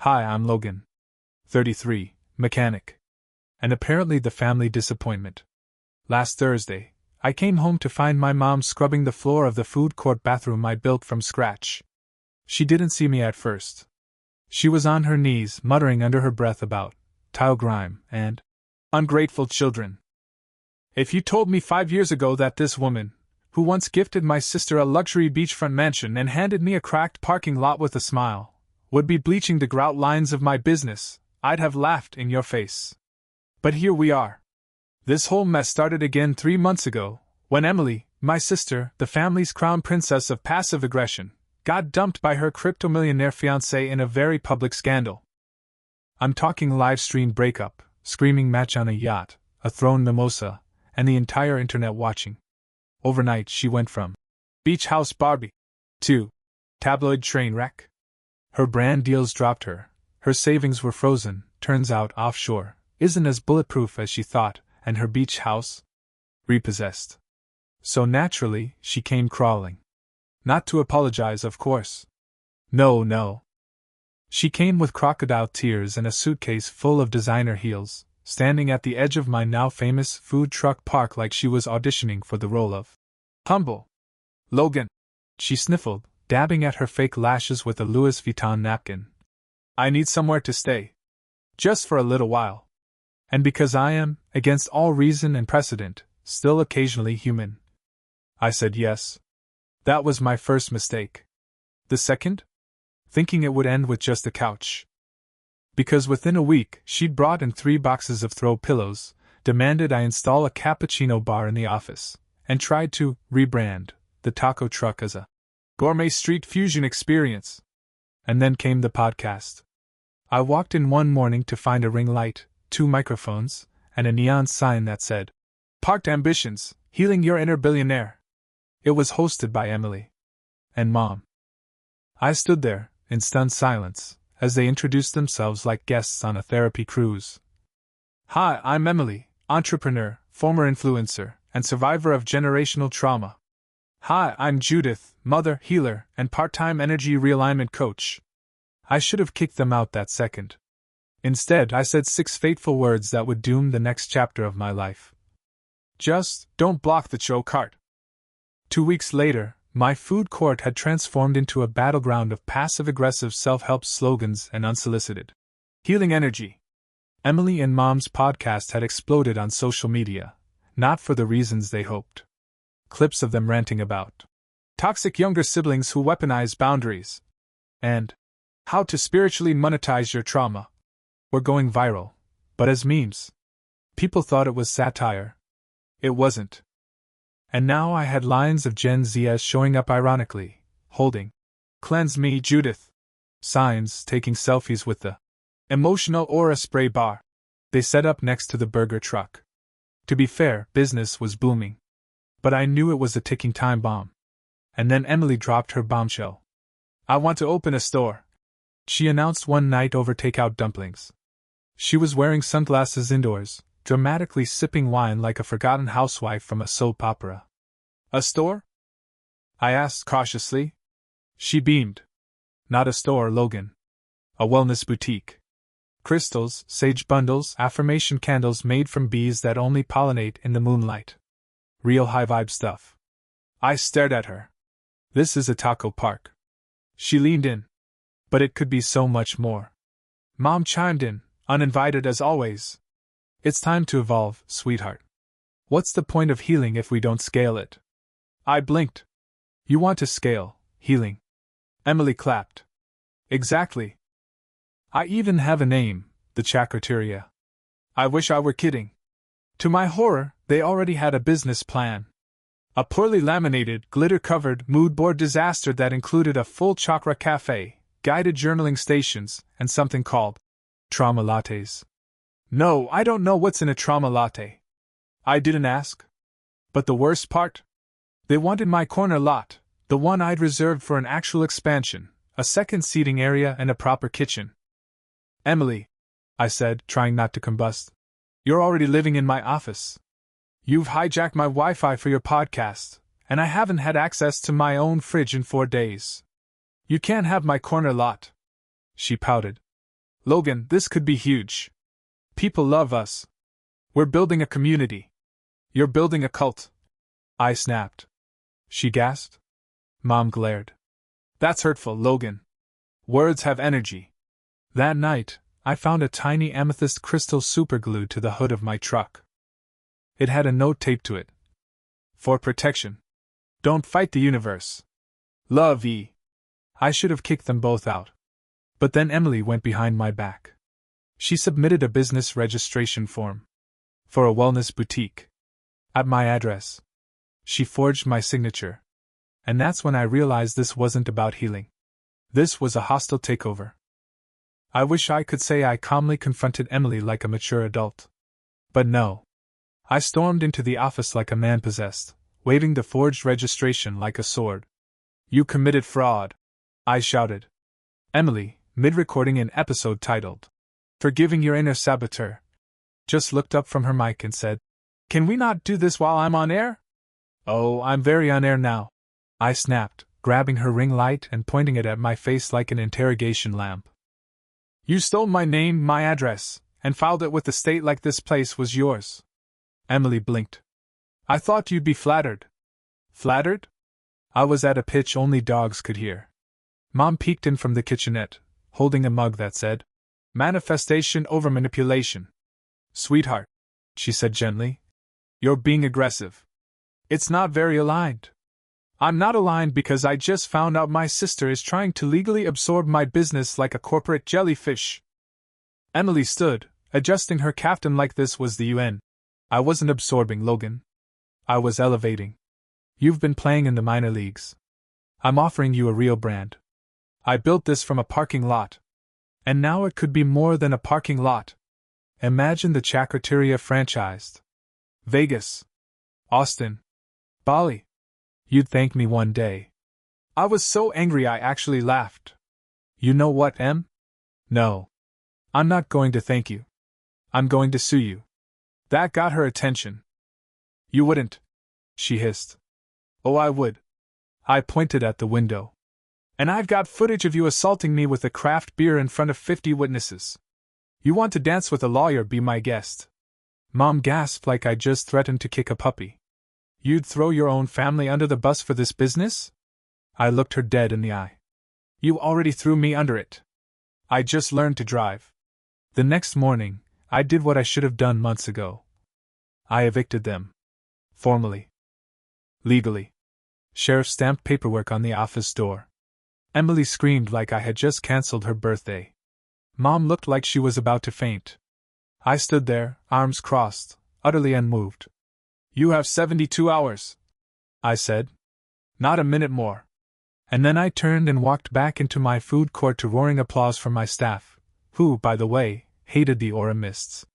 Hi, I'm Logan. 33, mechanic. And apparently the family disappointment. Last Thursday, I came home to find my mom scrubbing the floor of the food court bathroom I built from scratch. She didn't see me at first. She was on her knees, muttering under her breath about tile grime and ungrateful children. If you told me 5 years ago that this woman, who once gifted my sister a luxury beachfront mansion and handed me a cracked parking lot with a smile, would be bleaching the grout lines of my business, I'd have laughed in your face. But here we are. This whole mess started again 3 months ago, when Emily, my sister, the family's crown princess of passive aggression, got dumped by her crypto-millionaire fiancé in a very public scandal. I'm talking live-streamed breakup, screaming match on a yacht, a thrown mimosa, and the entire internet watching. Overnight she went from Beach House Barbie to tabloid train wreck. Her brand deals dropped her, her savings were frozen, turns out offshore isn't as bulletproof as she thought, and her beach house? Repossessed. So naturally, she came crawling. Not to apologize, of course. No. She came with crocodile tears and a suitcase full of designer heels, standing at the edge of my now famous food truck park like she was auditioning for the role of Humble Logan. She sniffled, dabbing at her fake lashes with a Louis Vuitton napkin. I need somewhere to stay. Just for a little while. And because I am, against all reason and precedent, still occasionally human. I said yes. That was my first mistake. The second? Thinking it would end with just a couch. Because within a week, she'd brought in 3 boxes of throw pillows, demanded I install a cappuccino bar in the office, and tried to rebrand the taco truck as a gourmet street fusion experience. And then came the podcast. I walked in one morning to find a ring light, 2 microphones, and a neon sign that said, Parked Ambitions, Healing Your Inner Billionaire. It was hosted by Emily and Mom. I stood there, in stunned silence, as they introduced themselves like guests on a therapy cruise. Hi, I'm Emily, entrepreneur, former influencer, and survivor of generational trauma. Hi, I'm Judith, mother, healer, and part-time energy realignment coach. I should have kicked them out that second. Instead, I said 6 fateful words that would doom the next chapter of my life. Just, don't block the show cart. 2 weeks later, my food court had transformed into a battleground of passive-aggressive self-help slogans and unsolicited healing energy. Emily and Mom's podcast had exploded on social media, not for the reasons they hoped. Clips of them ranting about toxic younger siblings who weaponize boundaries and how to spiritually monetize your trauma were going viral, but as memes. People thought it was satire. It wasn't. And now I had lines of Gen Zs showing up ironically, holding "Cleanse me, Judith" signs, taking selfies with the emotional aura spray bar they set up next to the burger truck. To be fair, business was booming. But I knew it was a ticking time bomb. And then Emily dropped her bombshell. I want to open a store, she announced one night over takeout dumplings. She was wearing sunglasses indoors, dramatically sipping wine like a forgotten housewife from a soap opera. A store? I asked cautiously. She beamed. Not a store, Logan. A wellness boutique. Crystals, sage bundles, affirmation candles made from bees that only pollinate in the moonlight. Real high-vibe stuff. I stared at her. This is a taco park. She leaned in. But it could be so much more. Mom chimed in, uninvited as always. It's time to evolve, sweetheart. What's the point of healing if we don't scale it? I blinked. You want to scale healing? Emily clapped. Exactly. I even have a name, the Chakrateria. I wish I were kidding. To my horror, they already had a business plan. A poorly laminated, glitter-covered mood board disaster that included a full chakra cafe, guided journaling stations, and something called trauma lattes. No, I don't know what's in a trauma latte. I didn't ask. But the worst part? They wanted my corner lot, the one I'd reserved for an actual expansion, a second seating area and a proper kitchen. Emily, I said, trying not to combust, you're already living in my office. You've hijacked my Wi-Fi for your podcast, and I haven't had access to my own fridge in 4 days. You can't have my corner lot. She pouted. Logan, this could be huge. People love us. We're building a community. You're building a cult. I snapped. She gasped. Mom glared. That's hurtful, Logan. Words have energy. That night, I found a tiny amethyst crystal superglued to the hood of my truck. It had a note taped to it. For protection. Don't fight the universe. Love E. I should have kicked them both out. But then Emily went behind my back. She submitted a business registration form. For a wellness boutique. At my address. She forged my signature. And that's when I realized this wasn't about healing. This was a hostile takeover. I wish I could say I calmly confronted Emily like a mature adult. But no. I stormed into the office like a man possessed, waving the forged registration like a sword. You committed fraud, I shouted. Emily, mid-recording an episode titled, Forgiving Your Inner Saboteur, just looked up from her mic and said, Can we not do this while I'm on air? Oh, I'm very on air now, I snapped, grabbing her ring light and pointing it at my face like an interrogation lamp. You stole my name, my address, and filed it with the state like this place was yours. Emily blinked. I thought you'd be flattered. Flattered? I was at a pitch only dogs could hear. Mom peeked in from the kitchenette, holding a mug that said, Manifestation over manipulation. Sweetheart, she said gently, you're being aggressive. It's not very aligned. I'm not aligned because I just found out my sister is trying to legally absorb my business like a corporate jellyfish. Emily stood, adjusting her caftan like this was the UN. I wasn't absorbing, Logan. I was elevating. You've been playing in the minor leagues. I'm offering you a real brand. I built this from a parking lot. And now it could be more than a parking lot. Imagine the Chakratiriya franchised. Vegas. Austin. Bali. You'd thank me one day. I was so angry I actually laughed. You know what, Em? No. I'm not going to thank you. I'm going to sue you. That got her attention. You wouldn't, she hissed. Oh, I would. I pointed at the window. And I've got footage of you assaulting me with a craft beer in front of 50 witnesses. You want to dance with a lawyer, be my guest. Mom gasped like I just threatened to kick a puppy. You'd throw your own family under the bus for this business? I looked her dead in the eye. You already threw me under it. I just learned to drive. The next morning, I did what I should have done months ago. I evicted them. Formally. Legally. Sheriff stamped paperwork on the office door. Emily screamed like I had just cancelled her birthday. Mom looked like she was about to faint. I stood there, arms crossed, utterly unmoved. You have 72 hours, I said. Not a minute more. And then I turned and walked back into my food court to roaring applause from my staff, who, by the way, hated the aura mists.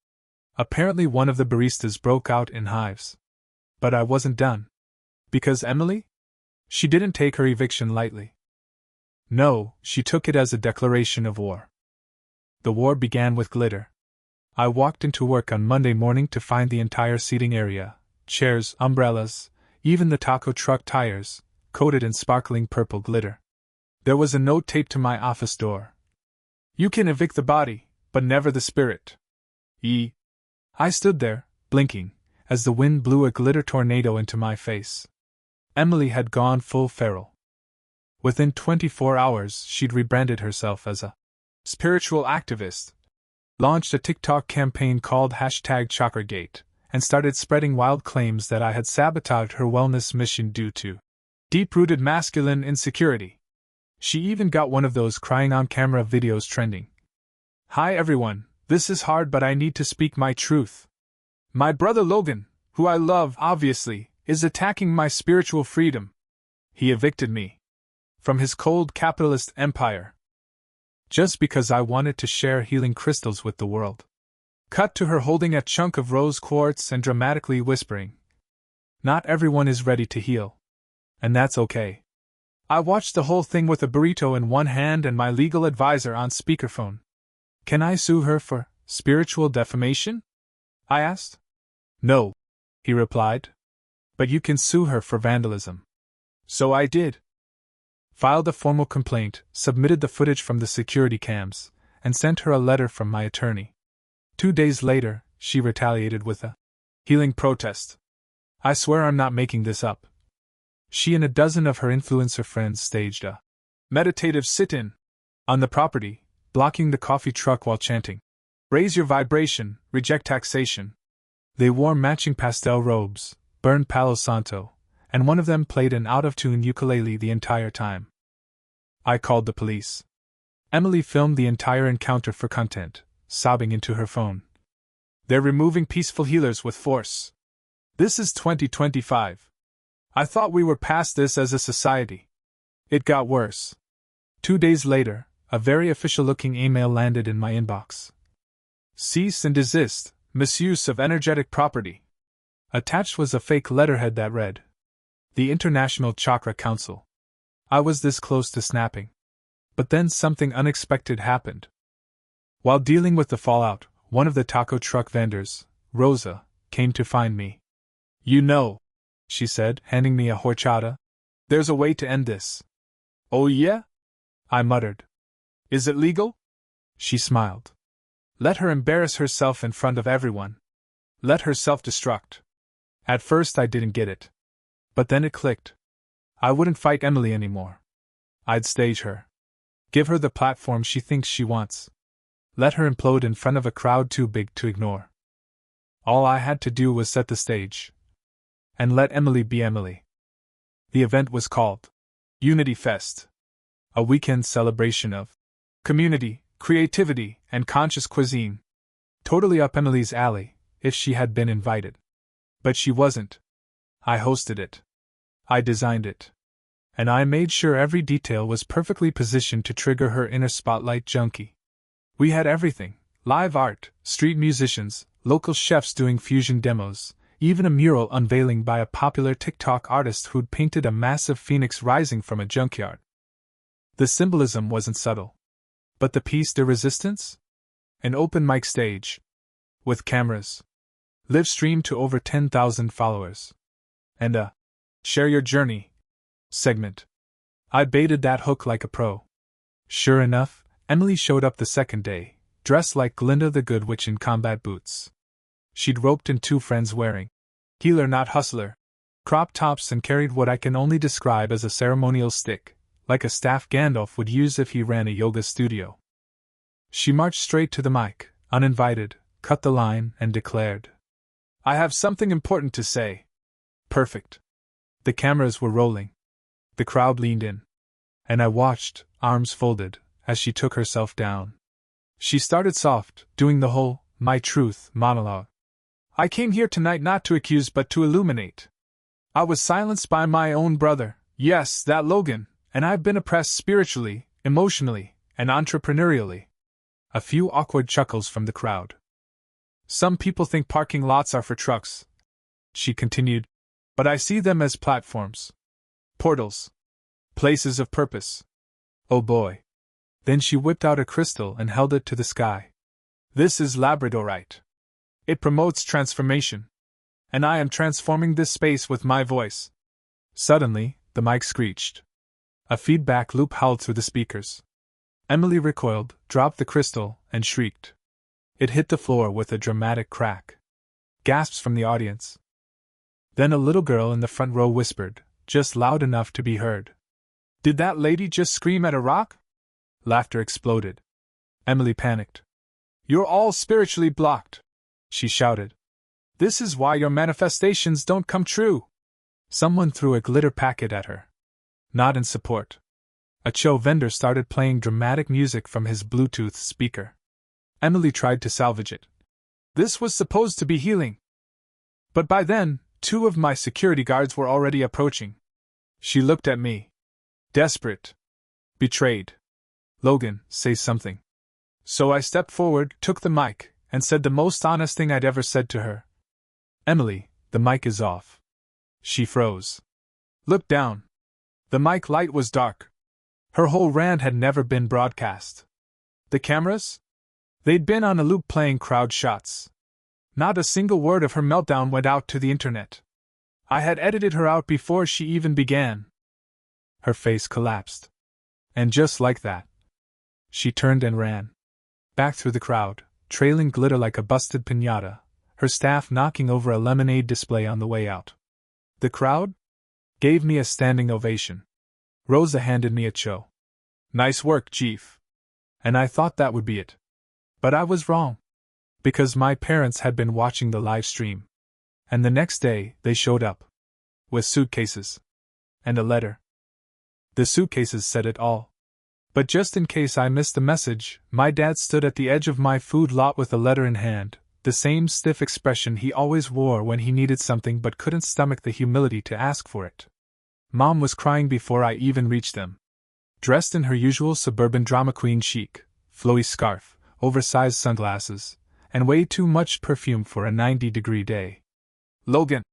Apparently one of the baristas broke out in hives. But I wasn't done. Because Emily? She didn't take her eviction lightly. No, she took it as a declaration of war. The war began with glitter. I walked into work on Monday morning to find the entire seating area, chairs, umbrellas, even the taco truck tires, coated in sparkling purple glitter. There was a note taped to my office door. You can evict the body, but never the spirit. I stood there, blinking, as the wind blew a glitter tornado into my face. Emily had gone full feral. Within 24 hours, she'd rebranded herself as a spiritual activist, launched a TikTok campaign called #ChakraGate, and started spreading wild claims that I had sabotaged her wellness mission due to deep-rooted masculine insecurity. She even got one of those crying on camera videos trending. Hi everyone, this is hard but I need to speak my truth. My brother Logan, who I love obviously, is attacking my spiritual freedom. He evicted me from his cold capitalist empire. Just because I wanted to share healing crystals with the world. Cut to her holding a chunk of rose quartz and dramatically whispering. Not everyone is ready to heal. And that's okay. I watched the whole thing with a burrito in one hand and my legal advisor on speakerphone. Can I sue her for spiritual defamation? I asked. No, he replied. But you can sue her for vandalism. So I did. Filed a formal complaint, submitted the footage from the security cams, and sent her a letter from my attorney. 2 days later, she retaliated with a healing protest. I swear I'm not making this up. She and a dozen of her influencer friends staged a meditative sit-in on the property, blocking the coffee truck while chanting, "Raise your vibration, reject taxation." They wore matching pastel robes, burned Palo Santo, and one of them played an out-of-tune ukulele the entire time. I called the police. Emily filmed the entire encounter for content, sobbing into her phone. "They're removing peaceful healers with force. This is 2025. I thought we were past this as a society." It got worse. 2 days later, a very official-looking email landed in my inbox. "Cease and desist, misuse of energetic property." Attached was a fake letterhead that read, "The International Chakra Council." I was this close to snapping. But then something unexpected happened. While dealing with the fallout, one of the taco truck vendors, Rosa, came to find me. "You know," she said, handing me a horchata, "there's a way to end this." "Oh yeah?" I muttered. "Is it legal?" She smiled. "Let her embarrass herself in front of everyone. Let her self-destruct." At first I didn't get it. But then it clicked. I wouldn't fight Emily anymore. I'd stage her. Give her the platform she thinks she wants. Let her implode in front of a crowd too big to ignore. All I had to do was set the stage. And let Emily be Emily. The event was called Unity Fest. A weekend celebration of community, creativity, and conscious cuisine. Totally up Emily's alley, if she had been invited. But she wasn't. I hosted it. I designed it. And I made sure every detail was perfectly positioned to trigger her inner spotlight junkie. We had everything: live art, street musicians, local chefs doing fusion demos, even a mural unveiling by a popular TikTok artist who'd painted a massive phoenix rising from a junkyard. The symbolism wasn't subtle. But the piece de resistance? An open mic stage. With cameras. Live streamed to over 10,000 followers. And a share your journey segment. I baited that hook like a pro. Sure enough, Emily showed up the second day, dressed like Glinda the Good Witch in combat boots. She'd roped in 2 friends wearing healer not hustler crop tops and carried what I can only describe as a ceremonial stick, like a staff Gandalf would use if he ran a yoga studio. She marched straight to the mic, uninvited, cut the line, and declared, "I have something important to say." Perfect. The cameras were rolling. The crowd leaned in. And I watched, arms folded, as she took herself down. She started soft, doing the whole "my truth" monologue. "I came here tonight not to accuse but to illuminate. I was silenced by my own brother, yes, that Logan, and I've been oppressed spiritually, emotionally, and entrepreneurially." A few awkward chuckles from the crowd. "Some people think parking lots are for trucks," she continued, "but I see them as platforms. Portals. Places of purpose. Oh boy." Then she whipped out a crystal and held it to the sky. "This is labradorite. It promotes transformation. And I am transforming this space with my voice." Suddenly, the mic screeched. A feedback loop howled through the speakers. Emily recoiled, dropped the crystal, and shrieked. It hit the floor with a dramatic crack. Gasps from the audience. Then a little girl in the front row whispered, just loud enough to be heard, "Did that lady just scream at a rock?" Laughter exploded. Emily panicked. "You're all spiritually blocked," she shouted. "This is why your manifestations don't come true." Someone threw a glitter packet at her. Not in support. A Cho vendor started playing dramatic music from his Bluetooth speaker. Emily tried to salvage it. "This was supposed to be healing." But by then, 2 of my security guards were already approaching. She looked at me. Desperate. Betrayed. "Logan, say something." So I stepped forward, took the mic, and said the most honest thing I'd ever said to her. "Emily, the mic is off." She froze. Looked down. The mic light was dark. Her whole rant had never been broadcast. The cameras? They'd been on a loop playing crowd shots. Not a single word of her meltdown went out to the internet. I had edited her out before she even began. Her face collapsed. And just like that, she turned and ran. back through the crowd, trailing glitter like a busted piñata, her staff knocking over a lemonade display on the way out. The crowd gave me a standing ovation. Rosa handed me a cho. "Nice work, Chief." And I thought that would be it. But I was wrong. Because my parents had been watching the live stream. And the next day, they showed up. With suitcases. And a letter. The suitcases said it all. But just in case I missed the message, my dad stood at the edge of my food lot with a letter in hand, the same stiff expression he always wore when he needed something but couldn't stomach the humility to ask for it. Mom was crying before I even reached them. Dressed in her usual suburban drama queen chic, flowy scarf, oversized sunglasses, and way too much perfume for a 90-degree day. "Logan,"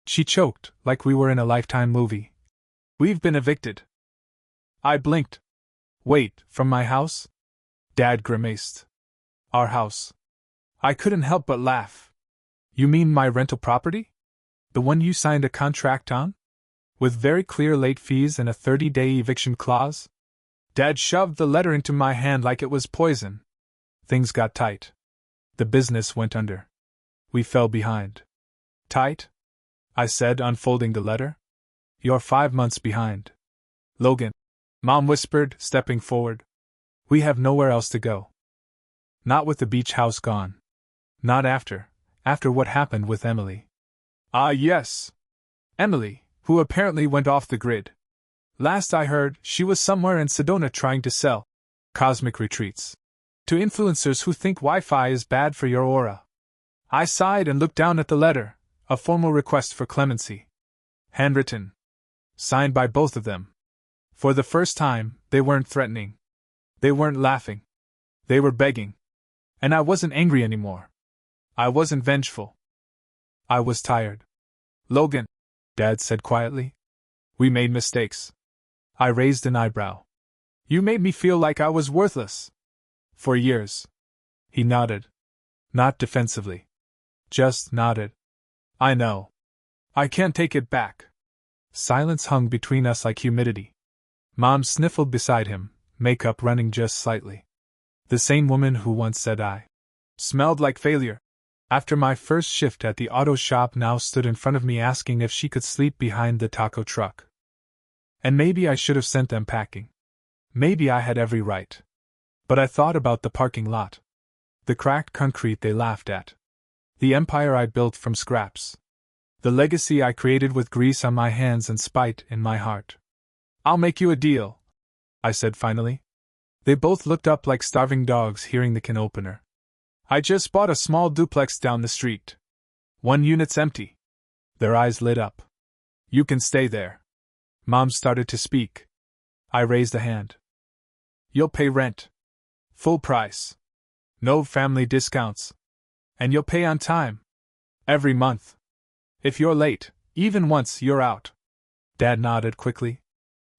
she choked, like we were in a Lifetime movie. "We've been evicted." I blinked. "Wait, from my house?" Dad grimaced. "Our house." I couldn't help but laugh. "You mean my rental property? The one you signed a contract on? With very clear late fees and a 30-day eviction clause?" Dad shoved the letter into my hand like it was poison. Things got tight. The business went under. We fell behind. "Tight?" I said, unfolding the letter. "You're 5 months behind. Logan," Mom whispered, stepping forward. "We have nowhere else to go. Not with the beach house gone. Not after what happened with Emily." "Ah, yes. Emily, who apparently went off the grid. Last I heard, she was somewhere in Sedona trying to sell cosmic retreats to influencers who think Wi-Fi is bad for your aura." I sighed and looked down at the letter, a formal request for clemency. Handwritten. Signed by both of them. For the first time, they weren't threatening. They weren't laughing. They were begging. And I wasn't angry anymore. I wasn't vengeful. I was tired. "Logan," Dad said quietly, "we made mistakes." I raised an eyebrow. "You made me feel like I was worthless." "For years." He nodded. Not defensively. Just nodded. "I know. I can't take it back." Silence hung between us like humidity. Mom sniffled beside him, makeup running just slightly. The same woman who once said I smelled like failure after my first shift at the auto shop now stood in front of me asking if she could sleep behind the taco truck. And maybe I should have sent them packing. Maybe I had every right. But I thought about the parking lot. The cracked concrete they laughed at. The empire I built from scraps. The legacy I created with grease on my hands and spite in my heart. "I'll make you a deal," I said finally. They both looked up like starving dogs hearing the can opener. "I just bought a small duplex down the street. 1 unit's empty." Their eyes lit up. "You can stay there." Mom started to speak. I raised a hand. "You'll pay rent. Full price. No family discounts. And you'll pay on time. Every month. If you're late, even once, you're out." Dad nodded quickly.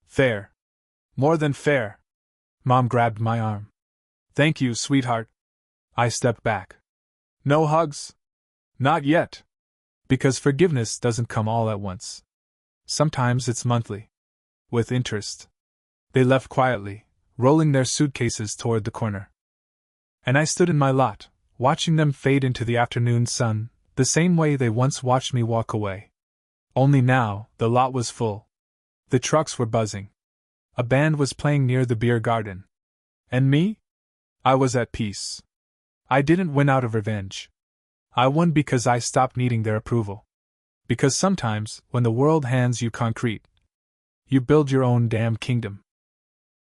"Fair. More than fair." Mom grabbed my arm. "Thank you, sweetheart." I stepped back. "No hugs?" "Not yet. Because forgiveness doesn't come all at once. Sometimes it's monthly. With interest." They left quietly, rolling their suitcases toward the corner. And I stood in my lot, watching them fade into the afternoon sun, the same way they once watched me walk away. Only now, the lot was full. The trucks were buzzing. A band was playing near the beer garden. And me? I was at peace. I didn't win out of revenge. I won because I stopped needing their approval. Because sometimes, when the world hands you concrete, you build your own damn kingdom.